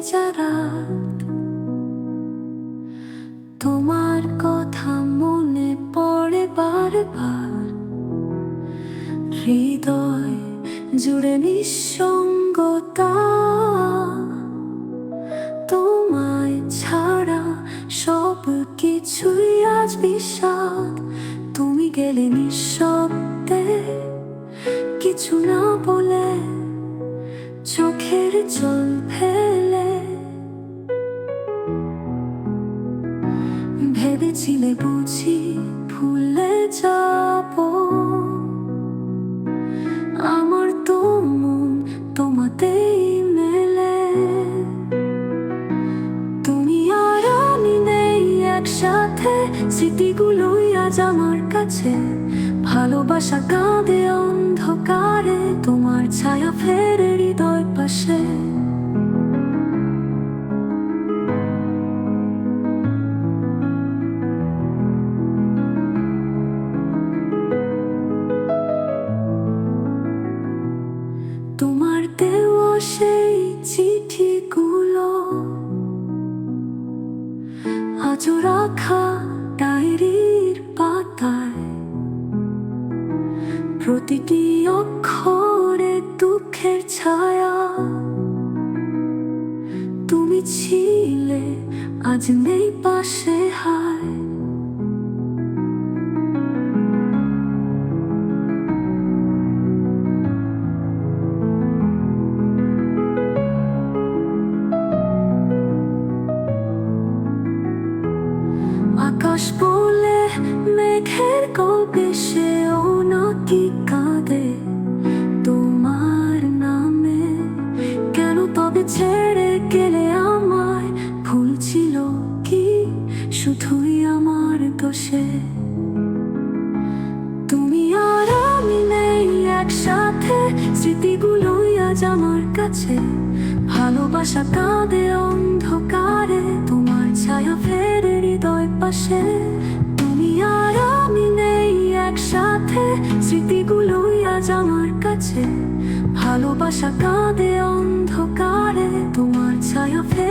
ভেজা রাত, তোমার কথা মনে পড়ে বারবার। হৃদয় জুড়ে নিঃসঙ্গতা, তোমায় ছাড়া সব কিছুই আজ বিষাদ। তুমি গেলে নিঃশব্দে, কিছু না বলে, চোখের জল ফেলে। ভেবেছিলে বুঝি ভুলে যাব, আমার তো মন তোমাতেই মেলে। তুমি আর আমি নেই একসাথে, স্মৃতিগুলোই আজ আমার কাছে। ভালোবাসা কাঁদে অন্ধকারে, তোমার ছায়া ফেরে হৃদয় পাশে। তোমার দেওয়া সেই চিঠিগুলো আজও রাখা ডায়েরির পাতায়। প্রতিটি অক্ষরে দুঃখের ছায়া। তুমি ছিলে, আজ নেই পাশে, হায়। আকাশ বলে মেঘের গল্পে সেও নাকি কাঁদে তোমার নামে। কেন তবে ছেড়ে গেলে আমায়? ভুল ছিল কি শুধুই আমার দোষে? তুমি আর আমি নেই একসাথে, স্মৃতিগুলোই আজ আমার কাছে। ভালোবাসা কাঁদে অন্ধকারে, তোমার ছায়া ফেরে হৃদয় পাশে। তুমি আর আমি নেই একসাথে, স্মৃতিগুলোই আজ আমার কাছে। ভালোবাসা কাঁদে অন্ধকারে, তোমার ছায়া ফেরে